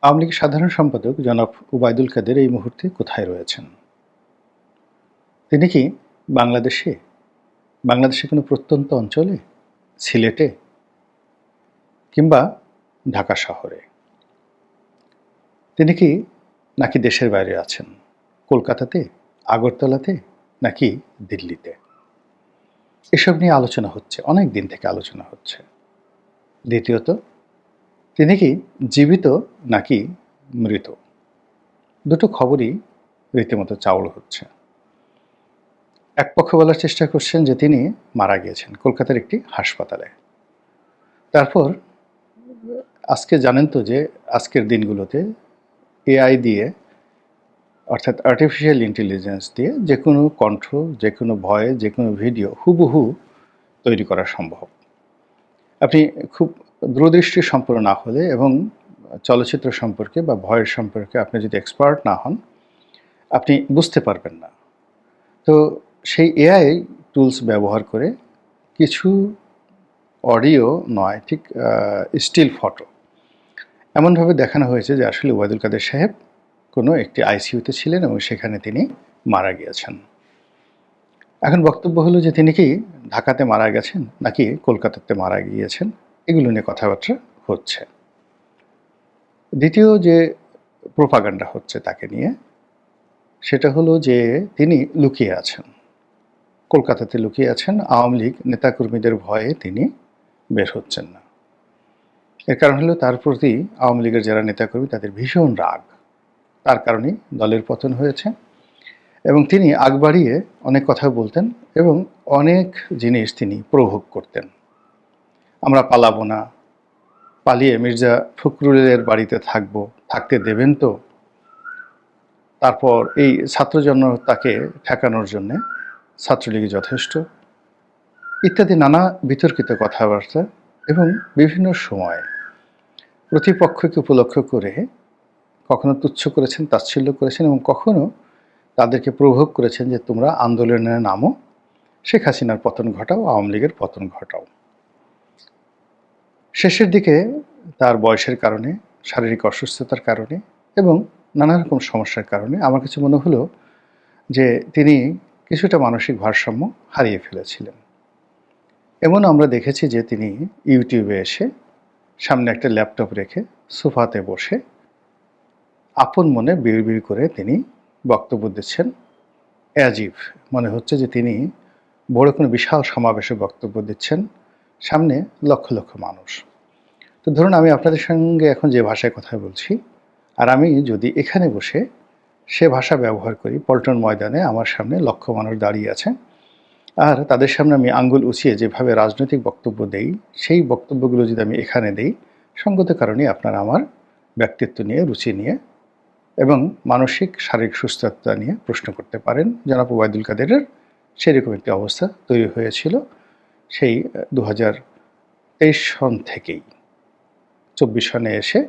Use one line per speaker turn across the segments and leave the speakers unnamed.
আওয়ামী লীগের সাধারণ সম্পাদক জনাব ওবায়দুল কাদের এই মুহূর্তে কোথায় রয়েছেন? তিনি কি বাংলাদেশে? বাংলাদেশের কোনো প্রত্যন্ত অঞ্চলে? সিলেটে? কিংবা ঢাকা শহরে? তিনি কি নাকি দেশের বাইরে আছেন? কলকাতাতে? আগরতলাতে? নাকি দিল্লিতে? এসব নিয়ে আলোচনা হচ্ছে, অনেক দিন থেকে আলোচনা হচ্ছে। দ্বিতীয়ত, তিনি কি জীবিত নাকি মৃত? দুটো খবরই রীতিমতো চাউর হচ্ছে। এক পক্ষ বলার চেষ্টা করছেন যে তিনি মারা গিয়েছেন কলকাতার একটি হাসপাতালে। তারপর আজকে জানেন তো যে আজকের দিনগুলোতে এআই দিয়ে, অর্থাৎ আর্টিফিশিয়াল ইন্টেলিজেন্স দিয়ে যে কোনো কণ্ঠ, যে কোনো ভয়েস, যে কোনো ভিডিও হুবহু তৈরি করা সম্ভব। আপনি খুব দূরদৃষ্টি সম্পন্ন না হলে এবং চলচ্চিত্র সম্পর্কে বা ভয়েস সম্পর্কে আপনি যদি এক্সপার্ট না হন, আপনি বুঝতে পারবেন না। তো সেই এআই টুলস ব্যবহার করে কিছু অডিও নয়, ঠিক স্টিল ফটো এমনভাবে দেখানো হয়েছে যে আসলে ওবায়দুল কাদের সাহেব কোনো একটি আইসিইউতে ছিলেন এবং সেখানে তিনি মারা গিয়েছেন। এখন বক্তব্য হলো যে তিনি কি ঢাকাতে মারা গেছেন নাকি কলকাতাতে মারা গিয়েছেন, এগুলো নিয়ে কথাবার্তা হচ্ছে। দ্বিতীয় যে প্রোপাগান্ডা হচ্ছে তাকে নিয়ে, সেটা হলো যে তিনি লুকিয়ে আছেন, কলকাতাতে লুকিয়ে আছেন, আওয়ামী লীগ নেতাকর্মীদের ভয়ে তিনি বের হচ্ছেন না। এর কারণ হলো তার প্রতি আওয়ামী লীগের যারা নেতাকর্মী তাদের ভীষণ রাগ, তার কারণেই দলের পতন হয়েছে। এবং তিনি আগ বাড়িয়ে অনেক কথা বলতেন এবং অনেক জিনিস তিনি প্রভোগ করতেন। আমরা পালাবো না, পালিয়ে মির্জা ফখরুলের বাড়িতে থাকবো, থাকতে দেবেন তো? তারপর এই ছাত্র জনতাকে ঠেকানোর জন্যে ছাত্রলীগই যথেষ্ট, ইত্যাদি নানা বিতর্কিত কথাবার্তা। এবং বিভিন্ন সময় প্রতিপক্ষকে উপলক্ষ করে কখনো তুচ্ছ করেছেন, তাচ্ছিল্য করেছেন এবং কখনো তাদেরকে প্রভোগ করেছেন যে তোমরা আন্দোলনে নামো, শেখ হাসিনার পতন ঘটাও, আওয়ামী লীগের পতন ঘটাও। শেষের দিকে তার বয়সের কারণে, শারীরিক অসুস্থতার কারণে এবং নানা রকম সমস্যার কারণে আমার কাছে মনে হলো যে তিনি কিছুটা মানসিক ভারসাম্য হারিয়ে ফেলেছিলেন। এমন আমরা দেখেছি যে তিনি ইউটিউবে এসে সামনে একটা ল্যাপটপ রেখে সোফাতে বসে আপন মনে বিড়বিড় করে তিনি বক্তব্য দিচ্ছেন। অ্যাজিভ মনে হচ্ছে যে তিনি বড় কোনো বিশাল সমাবেশে বক্তব্য দিচ্ছেন, সামনে লক্ষ লক্ষ মানুষ। তো ধরুন আমি আপনাদের সঙ্গে এখন যে ভাষায় কথা বলছি, আর আমি যদি এখানে বসে সে ভাষা ব্যবহার করি, পল্টন ময়দানে আমার সামনে লক্ষ মানুষ দাঁড়িয়ে আছে, আর তাদের সামনে আমি আঙ্গুল উঁচিয়ে যেভাবে রাজনৈতিক বক্তব্য দেই, সেই বক্তব্যগুলো যদি আমি এখানে দেই, সঙ্গত কারণেই আপনারা আমার ব্যক্তিত্ব নিয়ে, রুচি নিয়ে এবং মানসিক শারীরিক সুস্থতা নিয়ে প্রশ্ন করতে পারেন। জনাব ওবায়দুল কাদেরের সেরকম একটি অবস্থা তৈরি হয়েছিল সেই 2023 সন থেকেই। 24 সনে এসে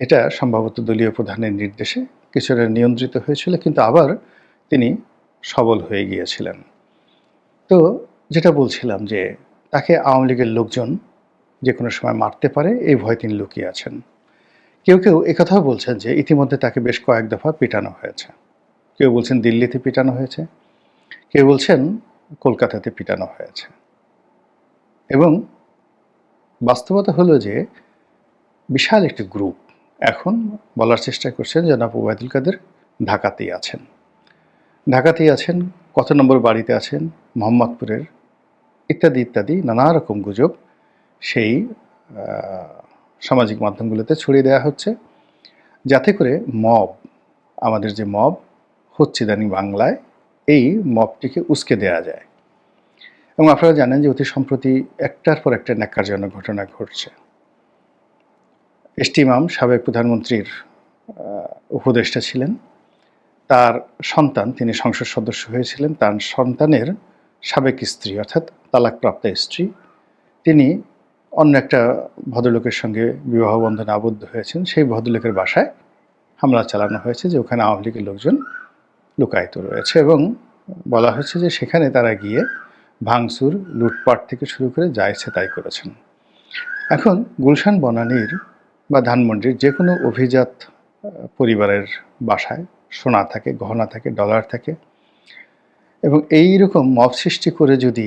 এটা সম্ভবত দলীয় প্রধানের নির্দেশে কিছুটা নিয়ন্ত্রিত হয়েছিল, কিন্তু আবার তিনি সবল হয়ে গিয়েছিলেন। তো যেটা বলছিলাম যে তাকে আওয়ামী লীগের লোকজন যে কোনো সময় মারতে পারে, এই ভয়ে তিনি লুকিয়ে আছেন। কেউ কেউ একথাও বলছেন যে ইতিমধ্যে তাকে বেশ কয়েক দফা পিটানো হয়েছে। কেউ বলছেন দিল্লিতে পিটানো হয়েছে, কেউ বলছেন কলকাতাতে পিটানো হয়েছে। এবং বাস্তবতা হলো যে বিশাল একটি গ্রুপ এখন বলার চেষ্টা করছেন জনাব ওবায়দুল কাদের ঢাকাতেই আছেন। ঢাকাতেই আছেন, কত নম্বর বাড়িতে আছেন, মোহাম্মদপুরের, ইত্যাদি ইত্যাদি নানা রকম গুজব সেই সামাজিক মাধ্যমগুলোতে ছড়িয়ে দেওয়া হচ্ছে, যাতে করে মব, আমাদের যে মব হচ্ছে ইদানিং বাংলায়, এই মবটিকে উস্কে দেওয়া যায়। এবং আপনারা জানেন যে অতি সম্প্রতি একটার পর একটা ন্যাক্কারজনক ঘটনা ঘটছে। এসটি ইমাম সাবেক প্রধানমন্ত্রীর উপদেষ্টা ছিলেন, তার সন্তান, তিনি সংসদ সদস্য হয়েছিলেন, তার সন্তানের সাবেক স্ত্রী অর্থাৎ তালাকপ্রাপ্তা স্ত্রী, তিনি অন্য একটা ভদ্রলোকের সঙ্গে বিবাহ বন্ধনে আবদ্ধ হয়েছেন। সেই ভদ্রলোকের বাসায় হামলা চালানো হয়েছে যে ওখানে আওয়ামী লীগের লোকজন লুকায়িত রয়েছে, এবং বলা হয়েছে যে সেখানে তারা গিয়ে ভাঙচুর, লুটপাট থেকে শুরু করে যা ইচ্ছে তাই করেছেন। এখন গুলশান বনানীর বা ধানমন্ডির যে কোনো অভিজাত পরিবারের বাসায় সোনা থাকে, গহনা থাকে, ডলার থাকে এবং এই রকম মব সৃষ্টি করে যদি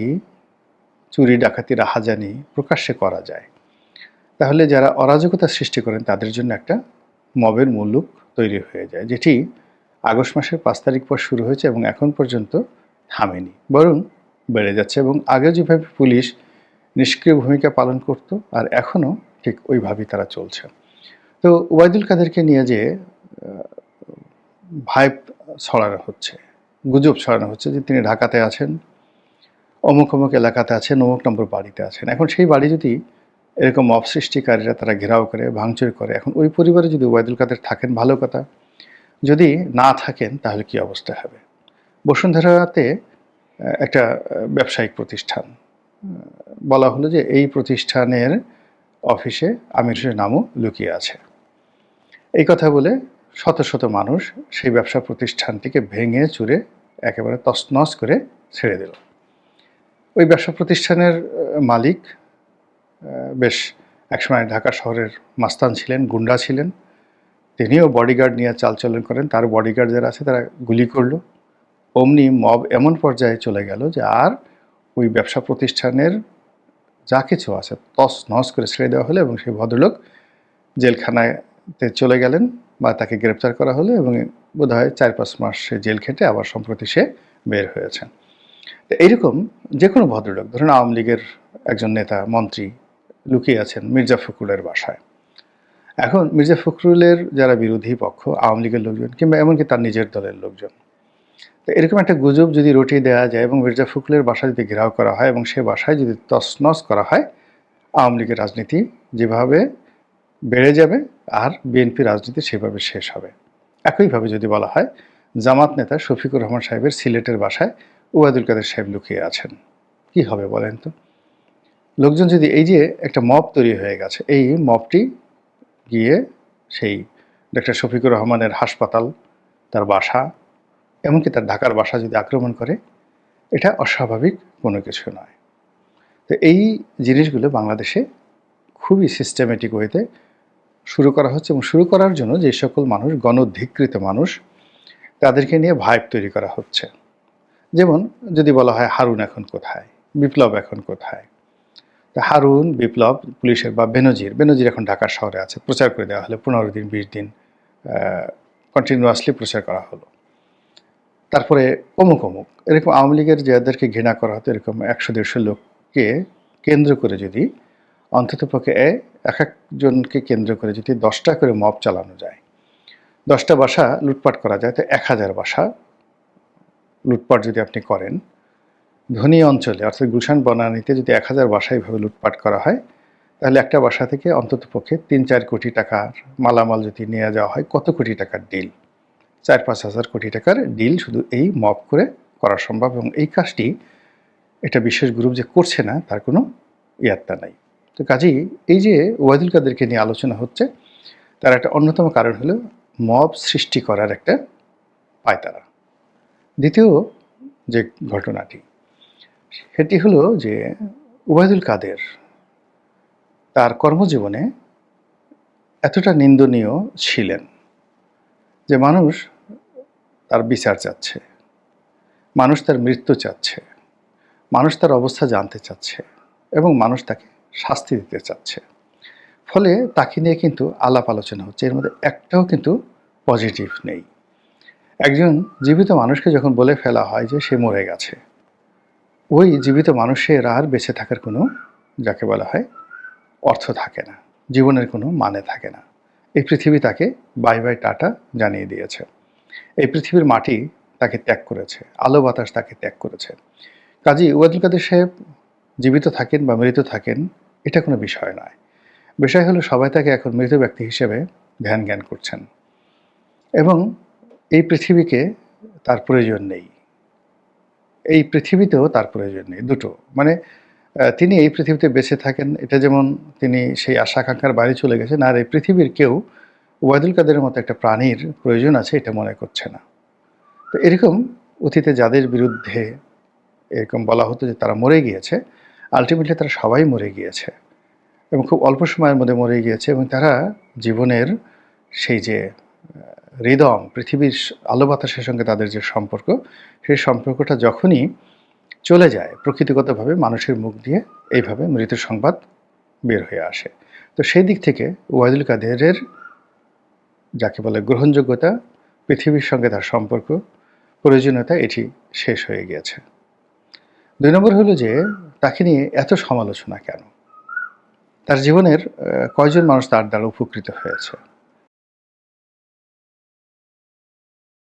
চুরি ডাকাতি রাহাজানি প্রকাশ্যে করা যায়, তাহলে যারা অরাজকতা সৃষ্টি করেন তাদের জন্য একটা মবের মুলুক তৈরি হয়ে যায়, যেটি আগস্ট মাসের 5 তারিখ পর শুরু হয়েছে এবং এখন পর্যন্ত থামেনি, বরং বেড়ে যাচ্ছে। এবং আগে যেভাবে পুলিশ নিষ্ক্রিয় ভূমিকা পালন করত, আর এখনও ঠিক ওইভাবেই তারা চলছে। তো ওবায়দুল কাদেরকে নিয়ে যে ভাইব ছড়ানো হচ্ছে, গুজব ছড়ানো হচ্ছে যে তিনি ঢাকাতে আছেন, অমুক অমুক এলাকাতে আছেন, অমুক নম্বর বাড়িতে আছেন। এখন সেই বাড়ি যদি এরকম মব সৃষ্টিকারীরা তারা ঘেরাও করে, ভাঙচুর করে, এখন ওই পরিবারে যদি ওবায়দুল কাদের থাকেন ভালো কথা, যদি না থাকেন তাহলে কি অবস্থা হবে? বসুন্ধরাতে একটা ব্যবসায়িক প্রতিষ্ঠান, বলা হলো যে এই প্রতিষ্ঠানের অফিসে আমির হোসেনের নামও লুকিয়ে আছে। এই কথা বলে শত শত মানুষ সেই ব্যবসা প্রতিষ্ঠানটিকে ভেঙে চুরে একেবারে তছনছ করে ছেড়ে দিল। ওই ব্যবসা প্রতিষ্ঠানের মালিক বেশ একসময় ঢাকা শহরের মাস্তান ছিলেন, গুন্ডা ছিলেন। তিনিও বডিগার্ড নিয়ে চালচলন করেন, তার বডিগার্ড যারা আছে তারা গুলি করলো। অমনি মব এমন পর্যায়ে চলে গেল যে আর ওই ব্যবসা প্রতিষ্ঠানের যা কিছু আছে তছনছ করে ছেড়ে দেওয়া হলো এবং সেই ভদ্রলোক জেলখানাতে চলে গেলেন বা তাকে গ্রেপ্তার করা হলো এবং বোধহয় 4-5 মাস সে জেল খেটে আবার সম্প্রতি সে বের হয়েছেন। তো এইরকম যে কোনো ভদ্রলোক, ধরুন আওয়ামী লীগের একজন নেতা মন্ত্রী লুকিয়ে আছেন মির্জা ফখরুলের বাসায়। এখন মির্জা ফখরুলের যারা বিরোধী পক্ষ, আওয়ামী লীগের লোকজন কিংবা এমনকি তার নিজের দলের লোকজন, তো এরকম একটা গুজব যদি রটিয়ে দেওয়া যায় এবং মির্জা ফখরুলের বাসা যদি ঘেরাও করা হয় এবং সে বাসায় যদি তছনছ করা হয়, আওয়ামী লীগের রাজনীতি যেভাবে বেড়ে যাবে আর বিএনপি রাজনীতি সেভাবে শেষ হবে। একইভাবে যদি বলা হয় জামাত নেতা শফিকুর রহমান সাহেবের সিলেটের বাসায় ওবায়দুল কাদের সাহেব লুকিয়ে আছেন, কি হবে বলেন তো? লোকজন যদি এই যে একটা মব তৈরি হয়ে গেছে, এই মবটি গিয়ে সেই ডক্টর শফিকুর রহমানের হাসপাতাল, তার বাসা, এমনকি তার ঢাকার বাসা যদি আক্রমণ করে, এটা অস্বাভাবিক কোনো কিছু নয়। তো এই জিনিসগুলো বাংলাদেশে খুবই সিস্টেমেটিক ওয়েতে শুরু করা হচ্ছে এবং শুরু করার জন্য যে সকল মানুষ গণধিকৃত মানুষ, তাদেরকে নিয়ে ভাইব তৈরি করা হচ্ছে। যেমন যদি বলা হয় হারুন এখন কোথায়, বিপ্লব এখন কোথায়, তা হারুন, বিপ্লব, পুলিশের বা বেনজির এখন ঢাকা শহরে আছে, প্রচার করে দেওয়া হলো 15 দিন 20 দিন কন্টিনিউয়াসলি প্রচার করা হলো। তারপরে অমুক অমুক এরকম আওয়ামী লীগের যাদেরকে ঘৃণা করা হতো এরকম 100-150 লোককে কেন্দ্র করে যদি অন্ততপক্ষে এক একজনকে কেন্দ্র করে যদি 10টা করে মব চালানো যায়, 10টা বাসা লুটপাট করা যায়, তো 1000 বাসা লুটপাট যদি আপনি করেন, ধনী অঞ্চলে অর্থাৎ গুলশান বনানীতে যদি 1000 বাসা এইভাবে লুটপাট করা হয়, তাহলে একটা বাসা থেকে অন্ততপক্ষে 3-4 কোটি টাকার মালামাল যদি নিয়ে যাওয়া হয়, কত কোটি টাকার ডিল? 4-5 হাজার কোটি টাকার ডিল শুধু এই মব করে করা সম্ভব। এবং এই কাজটি এটা বিশেষ গ্রুপ যে করছে না তার কোনো ইয়াত্তা নাই। তো কাজেই এই যে ওবায়দুল কাদেরকে নিয়ে আলোচনা হচ্ছে, তার একটা অন্যতম কারণ হলো মব সৃষ্টি করার একটা পায়তারা। দ্বিতীয় যে ঘটনাটি, সেটি হলো যে ওবায়দুল কাদের তার কর্মজীবনে এতটা নিন্দনীয় ছিলেন যে মানুষ তার বিচার চাচ্ছে, মানুষ তার মৃত্যু চাচ্ছে, মানুষ তার অবস্থা জানতে চাচ্ছে এবং মানুষ তাকে শাস্তি দিতে চাচ্ছে। ফলে তাকে নিয়ে কিন্তু আলাপ আলোচনা হচ্ছে, এর মধ্যে একটাও কিন্তু পজিটিভ নেই। একজন জীবিত মানুষকে যখন বলে ফেলা হয় যে সে মরে গেছে, ওই জীবিত মানুষের আর বেঁচে থাকার কোনো, যাকে বলা হয়, অর্থ থাকে না, জীবনের কোনো মানে থাকে না। এই পৃথিবী তাকে বাই বাই টাটা জানিয়ে দিয়েছে, এই পৃথিবীর মাটি তাকে ত্যাগ করেছে, আলো বাতাস তাকে ত্যাগ করেছে। কাজী ওবায়দুল কাদের সাহেব জীবিত থাকেন বা মৃত থাকেন এটা কোনো বিষয় নয়। বিষয় হলো সবাই তাকে এখন মৃত ব্যক্তি হিসেবে ধ্যান জ্ঞান করছেন এবং এই পৃথিবীকে তার প্রয়োজন নেই, এই পৃথিবীতেও তার প্রয়োজন নেই। দুটো মানে তিনি এই পৃথিবীতে বেঁচে থাকেন এটা যেমন তিনি সেই আশা আকাঙ্ক্ষার বাইরে চলে গেছেন, আর এই পৃথিবীর কেউ ওবায়দুল কাদেরের মতো একটা প্রাণীর প্রয়োজন আছে এটা মনে করছে না। তো এরকম অতীতে যাদের বিরুদ্ধে এরকম বলা হতো যে তারা মরে গিয়েছে, আলটিমেটলি তারা সবাই মরে গিয়েছে এবং খুব অল্প সময়ের মধ্যে মরে গিয়েছে এবং তারা জীবনের সেই যে হৃদম, পৃথিবীর আলো বাতাসের সঙ্গে তাদের যে সম্পর্ক, সেই সম্পর্কটা যখনই চলে যায় প্রকৃতিগতভাবে মানুষের মুখ দিয়ে এইভাবে মৃত্যুর সংবাদ বের হয়ে আসে। তো সেই দিক থেকে ওবায়দুল কাদেরের যাকে বলে গ্রহণযোগ্যতা, পৃথিবীর সঙ্গে তার সম্পর্ক, প্রয়োজনীয়তা এটি শেষ হয়ে গিয়েছে। ২ নম্বর হলো যে তাকে নিয়ে এত সমালোচনা কেন? তার জীবনের কয়জন মানুষ তার দ্বারা উপকৃত হয়েছে?